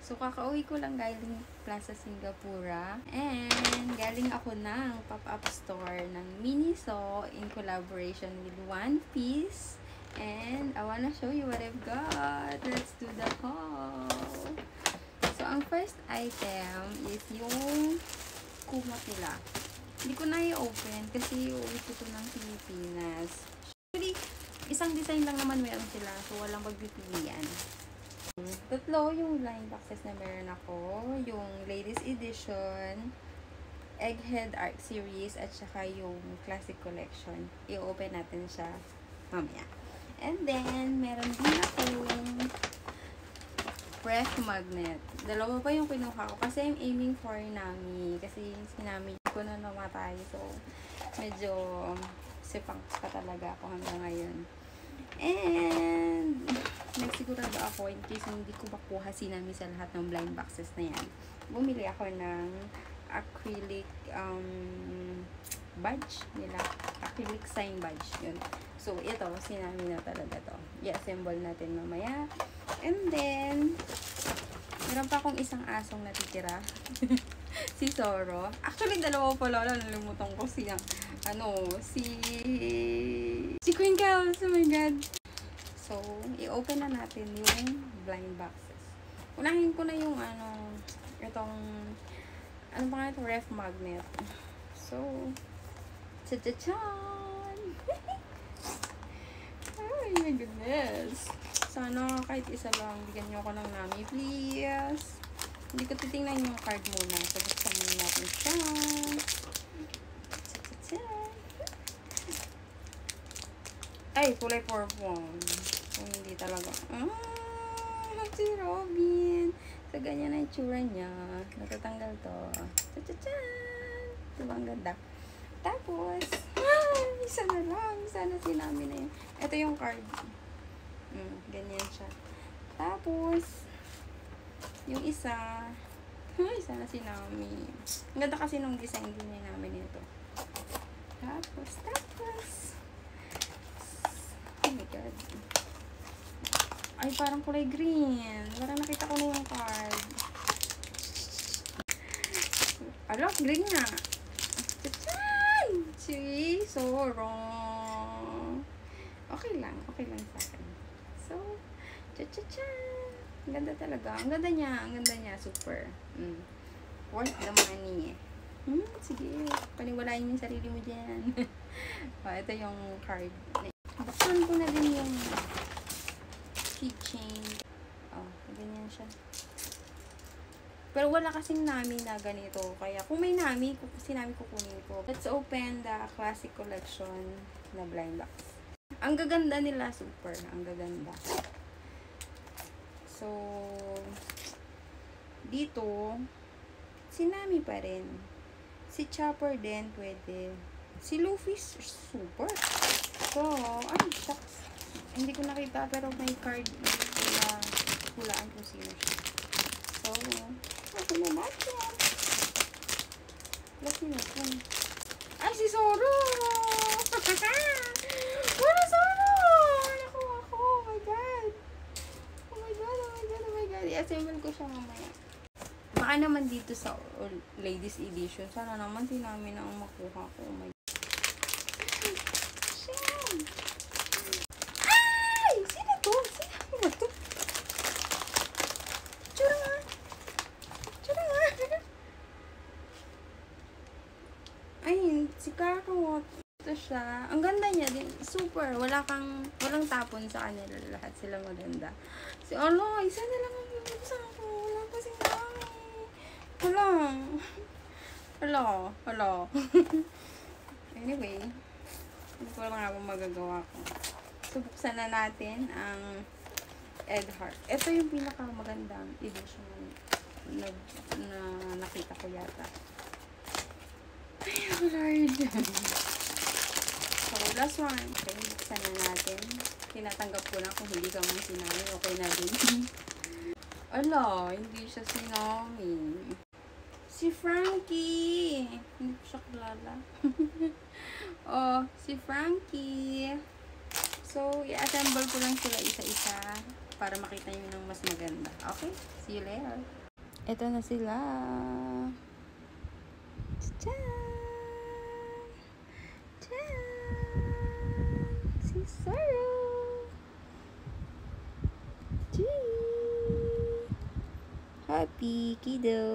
So, kakauwi ko lang galing Plaza Singapura. And, galing ako ng pop-up store ng Miniso in collaboration with One Piece. And, I wanna show you what I've got. Let's do the haul. So, ang first item is yung kumot nila. Hindi ko na i-open kasi iuwi ko ito ng Pilipinas. Actually, isang design lang naman meron sila. So, walang pagpipilian. Tatlo yung blind boxes na meron ako. Yung Ladies Edition, Egghead Art Series, at saka yung Classic Collection. I-open natin siya mamaya. And then, meron din akong Breath Magnet. Dalawa pa yung kinuha ko kasi I'm aiming for Nami. Kasi sinami ko na namatay. So, medyo sipang pa talaga ako hanggang ngayon. And, nagsigurado ako in case hindi ko makuha si Nami sa lahat ng blind boxes na yan. Bumili ako ng acrylic badge nila. Acrylic sign badge. Yun. So, ito, si Nami na talaga to. I-assemble natin mamaya. And then, meron pa akong isang asong natitira. Si Zoro. Actually, dalawa pala. Nalimutan ko siya. Si Queen Kels. Oh my God. So, i-open na natin yung blind boxes. Unahin ko na yung itong, ano ba nga ito? Ref magnet. So, cha-cha-chan! Ay, my goodness. Sana kahit isa lang, bigyan nyo ako ng Nami, please. Hindi ko titingnan yung card muna. So, buksan muna natin siya. Cha-cha-chan! Ay, kulay purple. Kung hindi talaga. Si Robin. So, ganyan na itsura niya. Natatanggal to. Cha-cha-chan! Diba ang ganda? Tapos, isa na lang. Sana sinami na yun. Ito yung card. Ganyan siya. Tapos, yung isa, isa na sinami. Ang ganda kasi nung design din namin nito. Tapos, oh my God. Ay, parang kulay green. Parang nakita ko na yung card. Ala, green nga. Tachan! Si Zoro. Okay lang sa akin. So, cha-cha-chan! Ang ganda talaga. Ang ganda niya. Super. Worth the money. Sige. Paniwalain yung sarili mo dyan. Ito yung card. Buksan ko na din yung keychain. Ganyan siya. Pero wala kasing Nami na ganito. Kaya kung may Nami, si Nami kukunin ko. Let's open the Classic Collection na blind box. Ang gaganda nila, super. Ang gaganda. So, dito, si Nami pa rin. Si Chopper din, pwede. Si Luffy, super. So, ay, shucks. Hindi ko nakita, pero may card na hulaan kung sino siya. So, ako na natin. Sino ito? Ay, si Zoro! Wala Zoro! Nakuha ko. Oh my God. I-assemble ko siya mamaya. Baka naman dito sa Ladies Edition. Sana naman sinami na ang makuha ko. Oh my God. Ay! Sino to? Sino ba to? Tsura nga. Ay, si Karot. Ito siya. Ang ganda niya din. Super. Walang tapon sa kanila. Lahat sila maganda. Si isa na lang ang bubuksan ko. Wala pa si Nami. Hello. Anyway, hindi ko lang nga magagawa ko. So, buksan na natin ang Eggheart. Ito yung pinakamagandang edition na nakita ko yata. Ay, Lord. So, last one. Okay, buksan na natin. Tinatanggap ko na kung hindi ka man sinami. Okay na din. Hindi siya sinami. Si Frankie. Hindi ko siya kilala. Si Frankie. So, i-assemble ko lang sila isa-isa para makita nyo ng mas maganda. Okay? See you later. Ito na sila. Tchan! Tchan! Si Saru! Gee! Happy kiddo!